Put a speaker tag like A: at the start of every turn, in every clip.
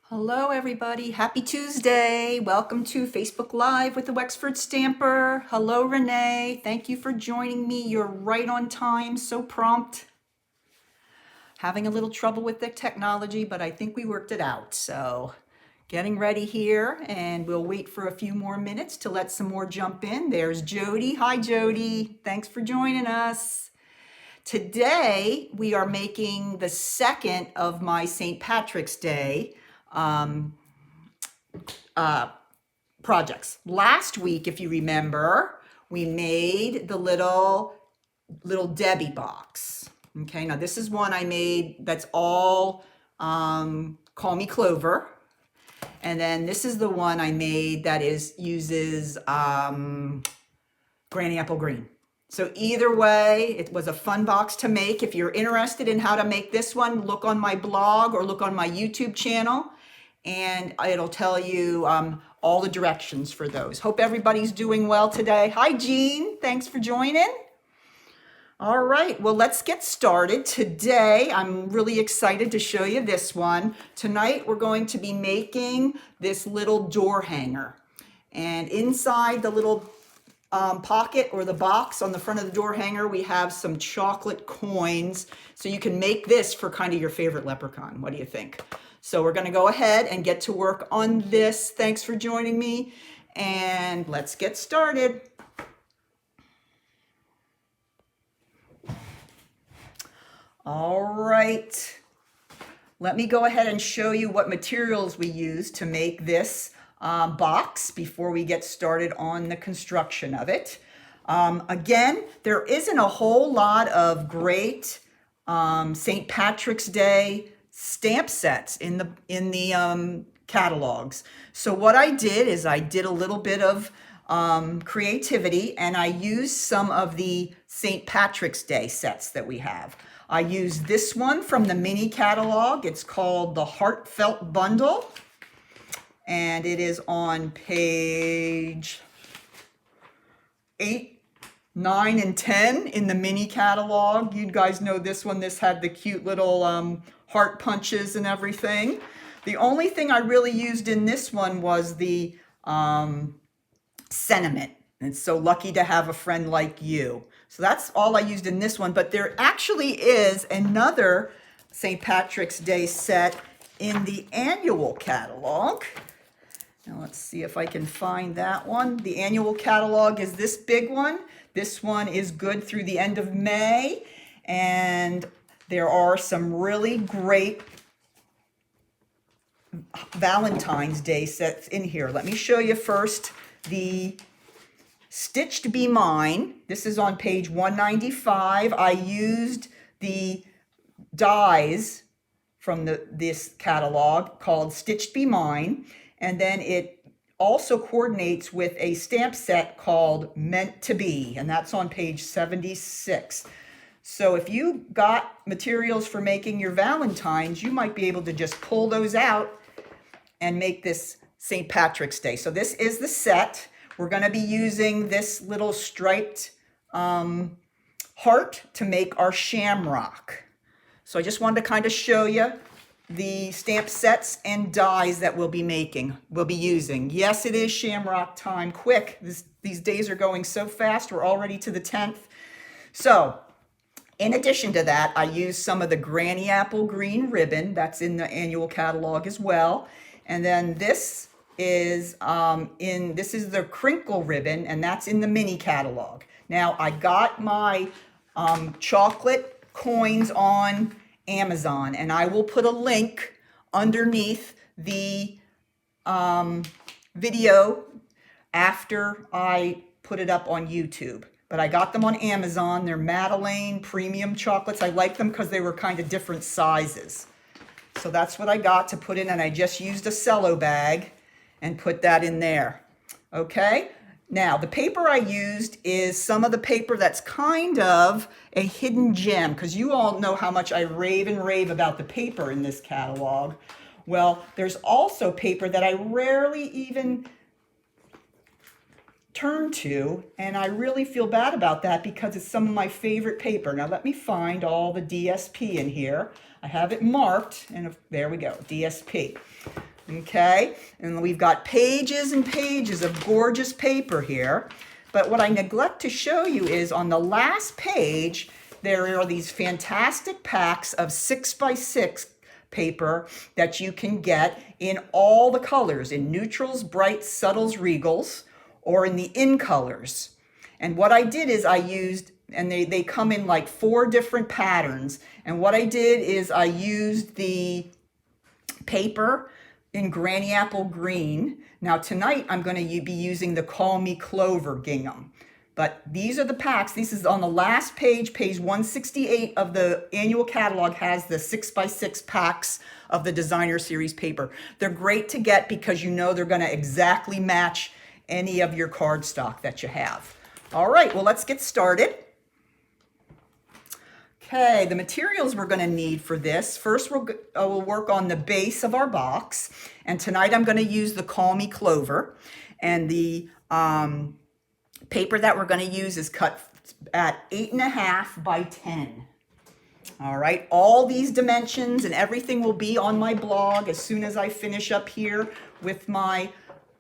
A: Hello everybody, happy Tuesday. Welcome to Facebook Live with the Wexford Stamper. Hello Renee, thank you for joining me. You're right on time, so prompt. Having a little trouble with the technology, but I think we worked it out. So getting ready here, and we'll wait for a few more minutes to let some more jump in. There's Jody. Hi Jody, thanks for joining us. Today we are making the second of my St. Patrick's Day projects. Last week, if you remember, we made the little Debbie box. Okay, now this is one I made that's all Call Me Clover. And then this is the one I made that uses Granny Apple Green. So either way, it was a fun box to make. If you're interested in how to make this one, look on my blog or look on my YouTube channel, and it'll tell you all the directions for those. Hope everybody's doing well today. Hi, Jean. Thanks for joining. All right, well, let's get started. Today, I'm really excited to show you this one. Tonight, we're going to be making this little door hanger. And inside the little pocket or the box on the front of the door hanger, we have some chocolate coins. So you can make this for kind of your favorite leprechaun. What do you think? So we're going to go ahead and get to work on this. Thanks for joining me, and let's get started. All right, let me go ahead and show you what materials we use to make this box before we get started on the construction of it. Again, there isn't a whole lot of great St. Patrick's Day stamp sets in the catalogs. So what I did is I did a little bit of creativity, and I used some of the St. Patrick's Day sets that we have. I used this one from the mini catalog. It's called the Heartfelt Bundle, and it is on page 8, 9, and 10 in the mini catalog. You guys know this one. This had the cute little heart punches and everything. The only thing I really used in this one was the sentiment. And so lucky to have a friend like you. So that's all I used in this one. But there actually is another St. Patrick's Day set in the annual catalog. Now let's see if I can find that one. The annual catalog is this big one. This one is good through the end of May. And there are some really great Valentine's Day sets in here. Let me show you first the Stitched Be Mine. This is on page 195. I used the dies from this catalog called Stitched Be Mine. And then it also coordinates with a stamp set called Meant to Be. And that's on page 76. So if you got materials for making your Valentines, you might be able to just pull those out and make this St. Patrick's Day. So this is the set. We're going to be using this little striped heart to make our shamrock. So I just wanted to kind of show you the stamp sets and dies that we'll be using. Yes, it is shamrock time. Quick, these days are going so fast. We're already to the 10th. So in addition to that, I used some of the Granny Apple Green ribbon that's in the annual catalog as well. And then this is the crinkle ribbon, and that's in the mini catalog. Now I got my chocolate coins on Amazon, and I will put a link underneath the video after I put it up on YouTube. But I got them on Amazon. They're Madeleine premium chocolates. I like them because they were kind of different sizes. So that's what I got to put in, and I just used a cello bag and put that in there. Okay, now the paper I used is some of the paper that's kind of a hidden gem, because you all know how much I rave and rave about the paper in this catalog. Well, there's also paper that I rarely even turn to, and I really feel bad about that because it's some of my favorite paper. Now let me find all the DSP in here. I have it marked, and there we go, DSP. Okay, and we've got pages and pages of gorgeous paper here. But what I neglect to show you is on the last page, there are these fantastic packs of 6x6 paper that you can get in all the colors, in neutrals, brights, subtles, regals, or in the in colors. And what I did is I used, and they come in like 4 different patterns. And what I did is I used the paper in Granny Apple Green. Now tonight I'm going to be using the Call Me Clover gingham. But these are the packs. This is on the last page, page 168 of the annual catalog has the 6x6 packs of the designer series paper. They're great to get because you know they're going to exactly match any of your cardstock that you have. All right, well, let's get started. Okay, the materials we're going to need for this. First, we'll work on the base of our box. And tonight I'm going to use the Call Me Clover. And the paper that we're going to use is cut at 8.5 by 10. All right, all these dimensions and everything will be on my blog as soon as I finish up here with my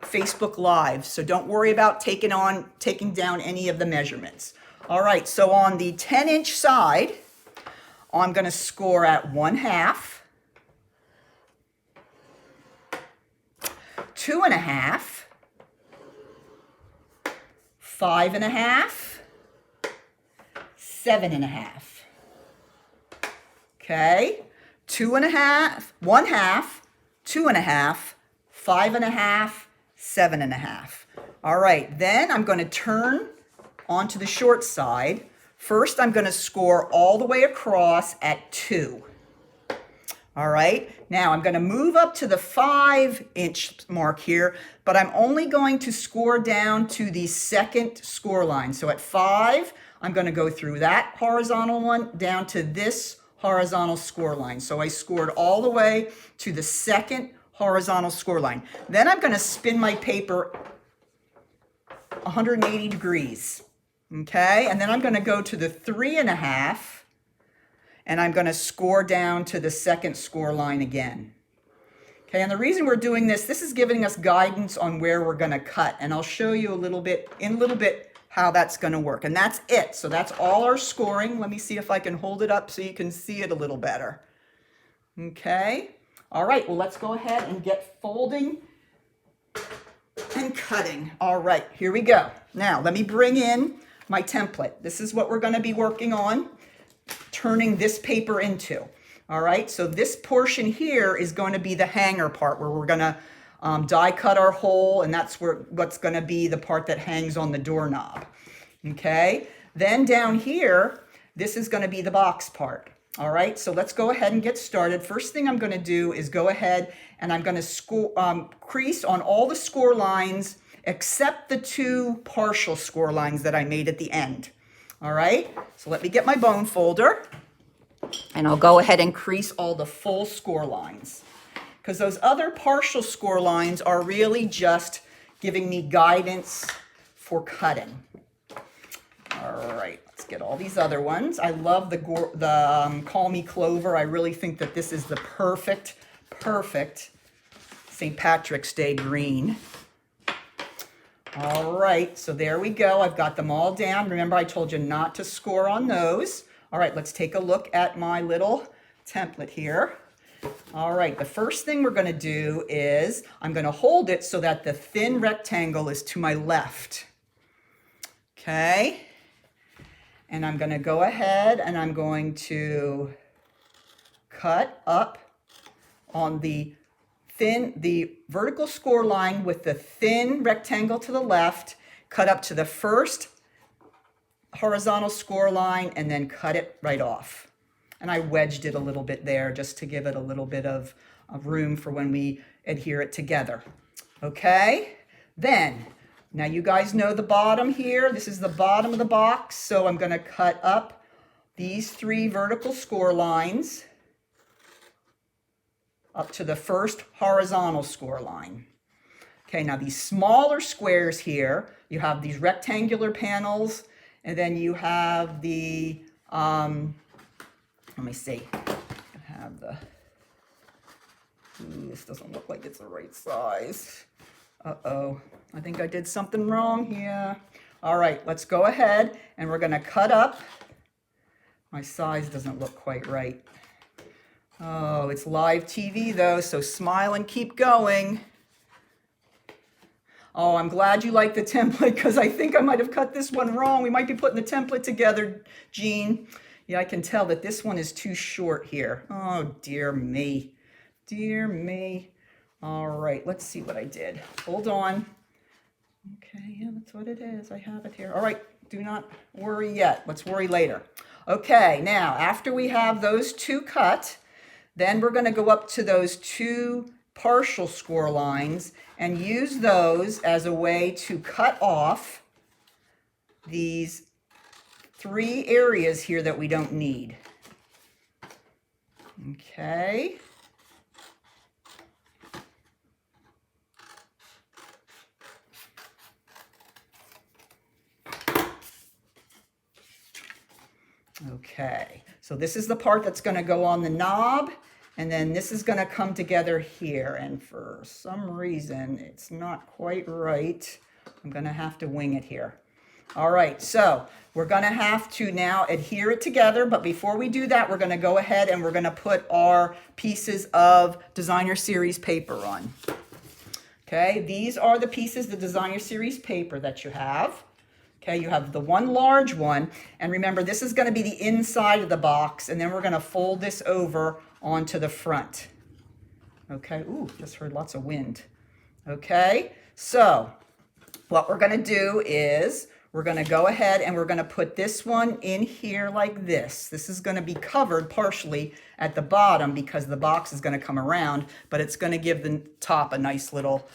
A: Facebook Live. So don't worry about taking down any of the measurements. All right, so on the 10-inch side, I'm going to score at 1/2, 2.5, 5.5, 7.5. Okay, 2.5, 1/2, 2.5, 5.5, 7.5. All right, then I'm going to turn onto the short side. First, I'm going to score all the way across at 2. All right, now I'm going to move up to the 5-inch mark here, but I'm only going to score down to the second score line. So at 5, I'm going to go through that horizontal one down to this horizontal score line. So I scored all the way to the second horizontal score line. Then I'm going to spin my paper 180 degrees. Okay, and then I'm going to go to the 3.5, and I'm going to score down to the second score line again. Okay, and the reason we're doing this is giving us guidance on where we're going to cut, and I'll show you in a little bit how that's going to work. And that's it. So that's all our scoring. Let me see if I can hold it up so you can see it a little better. Okay, all right, well, let's go ahead and get folding and cutting. All right, here we go. Now, let me bring in my template. This is what we're going to be working on, turning this paper into. All right, so this portion here is going to be the hanger part where we're going to die cut our hole, and that's what's going to be the part that hangs on the doorknob. Okay, then down here, this is going to be the box part. All right, so let's go ahead and get started. First thing I'm going to do is go ahead and I'm going to crease on all the score lines except the 2 partial score lines that I made at the end. All right, so let me get my bone folder and I'll go ahead and crease all the full score lines, because those other partial score lines are really just giving me guidance for cutting. All right, let's get all these other ones. I love the Call Me Clover. I really think that this is the perfect St. Patrick's Day green. All right, so there we go. I've got them all down. Remember, I told you not to score on those. All right, let's take a look at my little template here. All right, the first thing we're going to do is I'm going to hold it so that the thin rectangle is to my left. Okay, and I'm going to go ahead and I'm going to cut up on the vertical score line with the thin rectangle to the left, cut up to the first horizontal score line, and then cut it right off. And I wedged it a little bit there just to give it a little bit of room for when we adhere it together. Okay, then, now you guys know the bottom here. This is the bottom of the box, so I'm going to cut up these 3 vertical score lines up to the first horizontal score line. Okay, now these smaller squares here, you have these rectangular panels, and then you have the, let me see, I have the Ooh, this doesn't look like it's the right size. Uh-oh, I think I did something wrong here. All right, let's go ahead and we're gonna cut up. My size doesn't look quite right. Oh, it's live TV though, so smile and keep going. Oh, I'm glad you like the template because I think I might have cut this one wrong. We might be putting the template together, Jean. Yeah, I can tell that this one is too short here. Oh, dear me. Dear me. All right, let's see what I did. Hold on. Okay, yeah, that's what it is. I have it here. All right, do not worry yet. Let's worry later. Okay, now after we have those two cut, then we're going to go up to those two partial score lines and use those as a way to cut off these 3 areas here that we don't need. Okay. Okay, so this is the part that's going to go on the knob, and then this is going to come together here, and for some reason it's not quite right. I'm going to have to wing it here. All right, so we're going to have to now adhere it together, but before we do that, we're going to go ahead and we're going to put our pieces of Designer Series paper on. Okay, these are the pieces, the Designer Series paper that you have. Okay, you have the one large one, and remember this is going to be the inside of the box, and then we're going to fold this over onto the front. Okay, ooh, just heard lots of wind. Okay, so what we're going to do is we're going to go ahead and we're going to put this one in here like this. This is going to be covered partially at the bottom because the box is going to come around, but it's going to give the top a nice little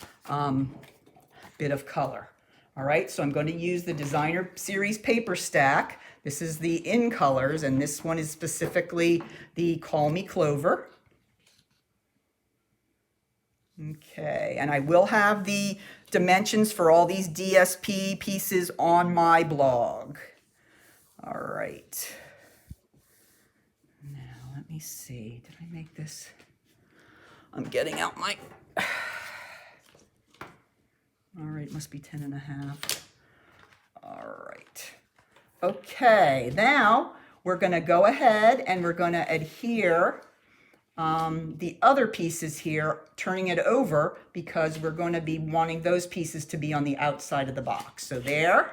A: bit of color. All right, so I'm going to use the Designer Series paper stack. This is the In Colors, and this one is specifically the Call Me Clover. Okay, and I will have the dimensions for all these DSP pieces on my blog. All right. Now, let me see. Did I make this? I'm getting out my... All right, must be 10.5. All right. Okay, now we're going to go ahead and we're going to adhere the other pieces here, turning it over because we're going to be wanting those pieces to be on the outside of the box. So there,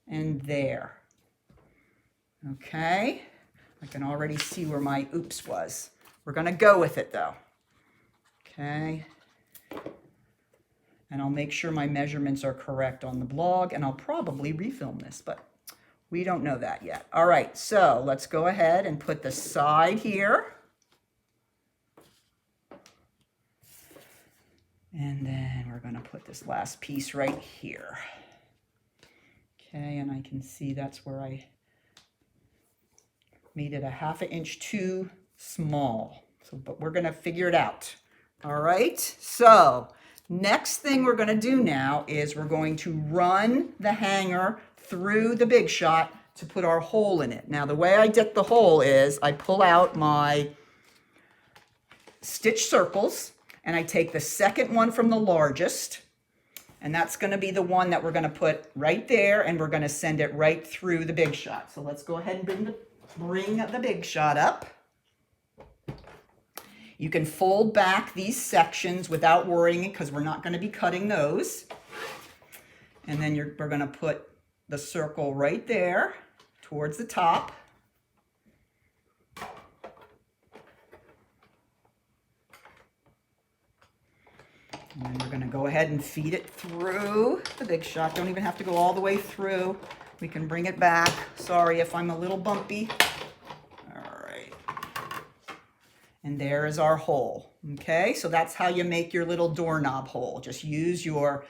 A: and there. Okay, I can already see where my oops was. We're going to go with it though. Okay, and I'll make sure my measurements are correct on the blog, and I'll probably refilm this, but we don't know that yet. All right, so let's go ahead and put the side here. And then we're going to put this last piece right here. Okay, and I can see that's where I made it a 1/2 inch too small. So, but we're going to figure it out. All right, so next thing we're going to do now is we're going to run the hanger through the Big Shot to put our hole in it. Now, the way I dip the hole is I pull out my stitch circles and I take the second one from the largest, and that's going to be the one that we're going to put right there, and we're going to send it right through the Big Shot. So let's go ahead and bring the Big Shot up. You can fold back these sections without worrying because we're not going to be cutting those. And then we're going to put the circle right there towards the top. And then we're going to go ahead and feed it through the Big Shot. Don't even have to go all the way through. We can bring it back. Sorry if I'm a little bumpy. And there is our hole. Okay, so that's how you make your little doorknob hole. Just use your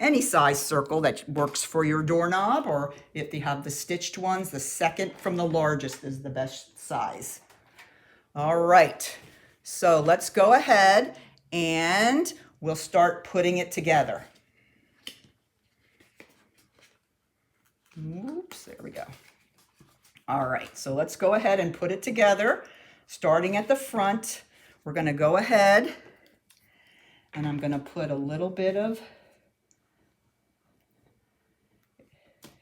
A: any size circle that works for your doorknob, or if you have the stitched ones, the second from the largest is the best size. All right, so let's go ahead and we'll start putting it together. Oops, there we go. All right, so let's go ahead and put it together. Starting at the front, we're going to go ahead and I'm going to put a little bit of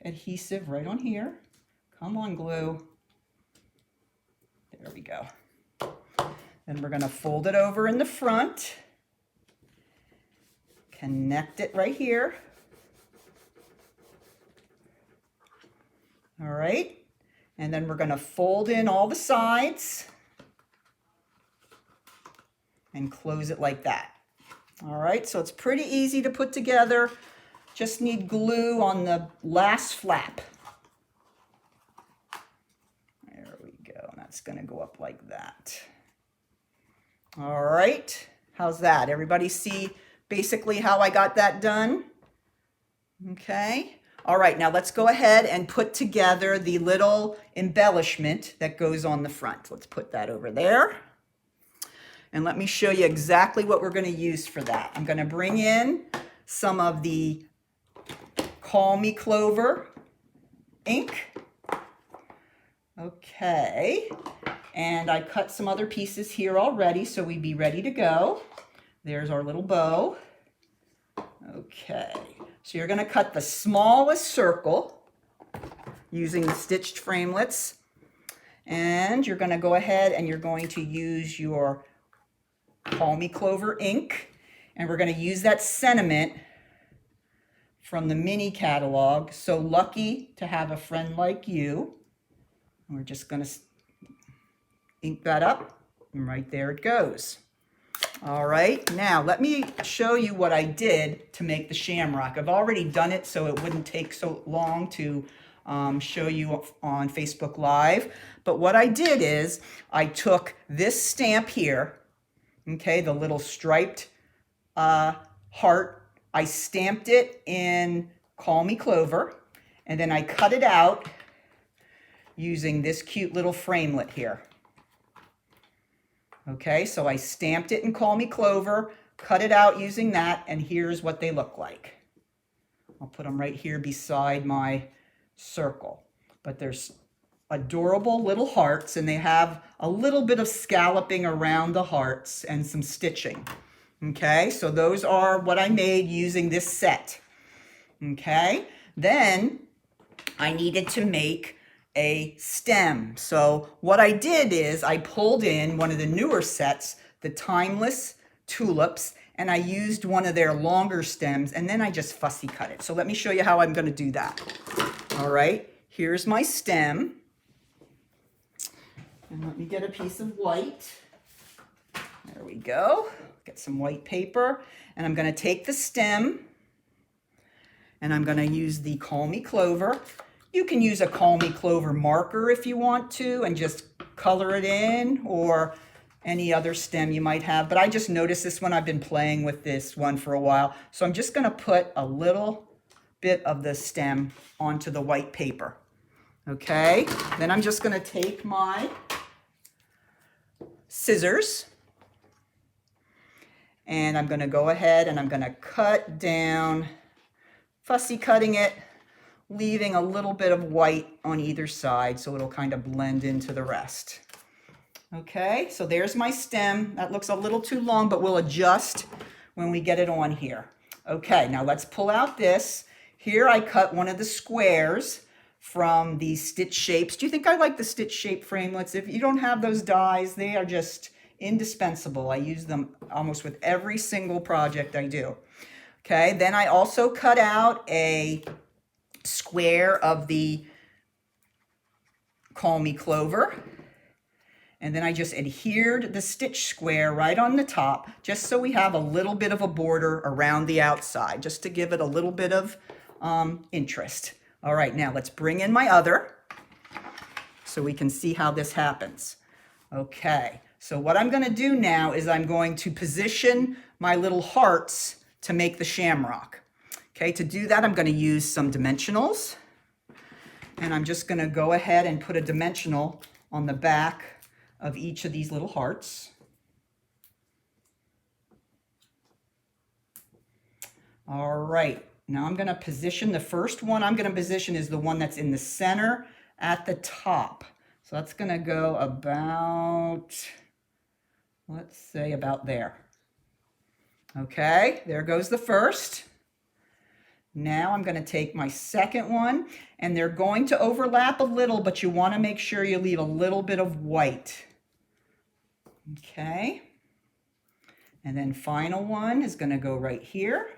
A: adhesive right on here. Come on, glue. There we go. Then we're going to fold it over in the front. Connect it right here. All right. And then we're going to fold in all the sides and close it like that. All right, so it's pretty easy to put together. Just need glue on the last flap. There we go. That's going to go up like that. All right, how's that? Everybody see basically how I got that done? Okay. All right, now let's go ahead and put together the little embellishment that goes on the front. Let's put that over there. And let me show you exactly what we're going to use for that. I'm going to bring in some of the Call Me Clover ink. Okay. And I cut some other pieces here already, so we'd be ready to go. There's our little bow. Okay. So you're going to cut the smallest circle using the stitched framelits. And you're going to go ahead and you're going to use your Call Me Clover ink, and we're going to use that sentiment from the mini catalog, So Lucky to Have a Friend Like You. And we're just going to ink that up, and right there it goes. All right, now let me show you what I did to make the shamrock. I've already done it, so it wouldn't take so long to show you on Facebook Live. But what I did is I took this stamp here, okay, the little striped heart. I stamped it in Call Me Clover, and then I cut it out using this cute little framelit here. Okay, so I stamped it in Call Me Clover, cut it out using that, and here's what they look like. I'll put them right here beside my circle. But there's adorable little hearts, and they have a little bit of scalloping around the hearts and some stitching. Okay, so those are what I made using this set. Okay, then I needed to make a stem. So what I did is I pulled in one of the newer sets, the Timeless Tulips, and I used one of their longer stems, and then I just fussy cut it. So let me show you how I'm going to do that. All right, here's my stem. And let me get a piece of white. There we go. Get some white paper. And I'm going to take the stem and I'm going to use the Call Me Clover. You can use a Call Me Clover marker if you want to and just color it in, or any other stem you might have. But I just noticed this one. I've been playing with this one for a while. So I'm just going to put a little bit of the stem onto the white paper. Okay. Then I'm just going to take my scissors and I'm going to go ahead and I'm going to cut down, fussy cutting it, leaving a little bit of white on either side so it'll kind of blend into the rest. Okay, so there's my stem. That looks a little too long, but we'll adjust when we get it on here. Okay, now let's pull out this. Here I cut one of the squares from the stitch shapes. Do you think I like the stitch shape framelits? If you don't have those dies, they are just indispensable. I use them almost with every single project I do. Okay, then I also cut out a square of the Call Me Clover. And then I just adhered the stitch square right on the top, just so we have a little bit of a border around the outside, just to give it a little bit of interest. All right, now let's bring in my other so we can see how this happens. Okay, so what I'm going to do now is I'm going to position my little hearts to make the shamrock. Okay, to do that, I'm going to use some dimensionals. And I'm just going to go ahead and put a dimensional on the back of each of these little hearts. All right, now I'm going to position the first one I'm going to position is the one that's in the center at the top. So that's going to go about, let's say about there. Okay, there goes the first. Now I'm going to take my second one, and they're going to overlap a little, but you want to make sure you leave a little bit of white. Okay, and then final one is going to go right here.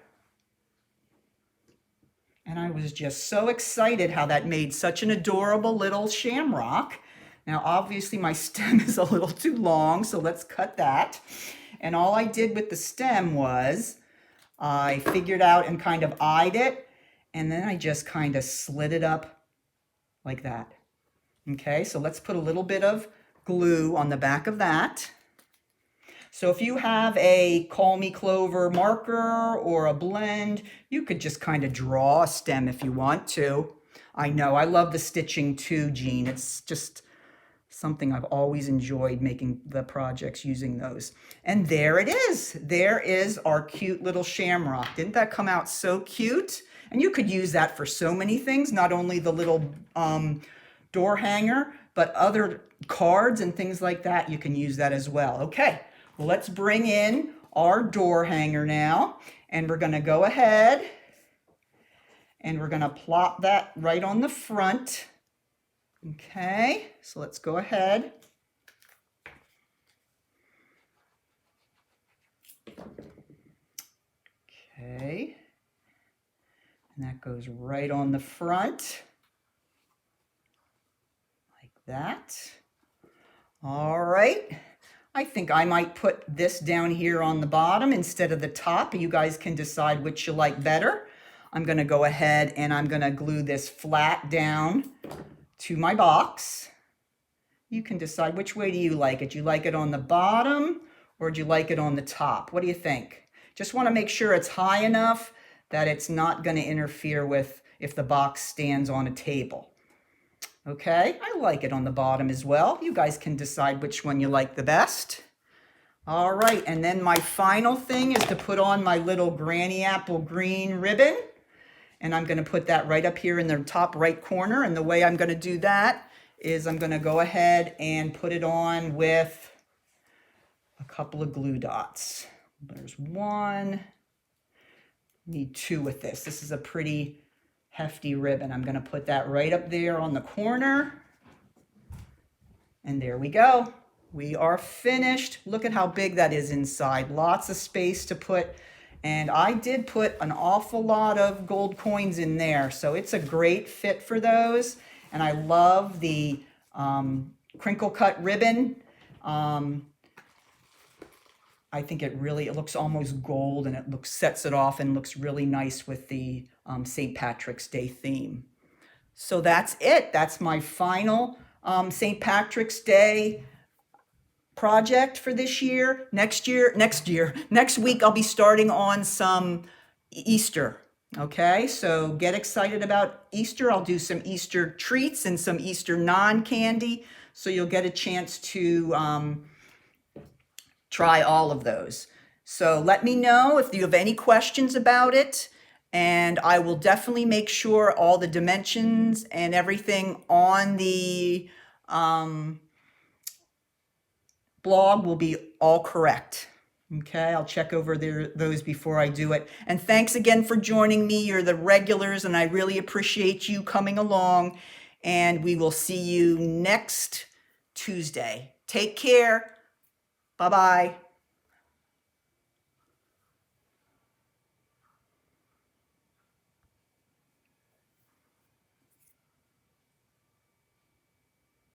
A: And I was just so excited how that made such an adorable little shamrock. Now, obviously my stem is a little too long, so let's cut that. And all I did with the stem was I figured out and kind of eyed it, and then I just kind of slid it up like that. Okay, so let's put a little bit of glue on the back of that. So if you have a Call Me Clover marker or a blend, you could just kind of draw a stem if you want to. I know, I love the stitching too, Jean. It's just something I've always enjoyed, making the projects using those. And there it is. There is our cute little shamrock. Didn't that come out so cute? And you could use that for so many things, not only the little door hanger, but other cards and things like that. You can use that as well. Okay. Well, let's bring in our door hanger now, and we're going to go ahead and we're going to plop that right on the front. Okay, so let's go ahead. Okay, and that goes right on the front, like that. All right. I think I might put this down here on the bottom instead of the top. You guys can decide which you like better. I'm going to go ahead and I'm going to glue this flat down to my box. You can decide which way do you like it. Do you like it on the bottom or do you like it on the top? What do you think? Just want to make sure it's high enough that it's not going to interfere with if the box stands on a table. Okay, I like it on the bottom as well. You guys can decide which one you like the best. All right, and then my final thing is to put on my little granny apple green ribbon. And I'm going to put that right up here in the top right corner. And the way I'm going to do that is I'm going to go ahead and put it on with a couple of glue dots. There's one. Need two with this. This is a pretty hefty ribbon. I'm going to put that right up there on the corner. And there we go. We are finished. Look at how big that is inside. Lots of space to put. And I did put an awful lot of gold coins in there. So it's a great fit for those. And I love the crinkle cut ribbon. I think it looks almost gold, and it sets it off and looks really nice with the St. Patrick's Day theme. So that's it. That's my final St. Patrick's Day project for this year. Next week, I'll be starting on some Easter. Okay, so get excited about Easter. I'll do some Easter treats and some Easter non-candy. So you'll get a chance to try all of those. So let me know if you have any questions about it, and I will definitely make sure all the dimensions and everything on the blog will be all correct. Okay, I'll check over those before I do it. And thanks again for joining me. You're the regulars, and I really appreciate you coming along. And we will see you next Tuesday. Take care. Bye-bye.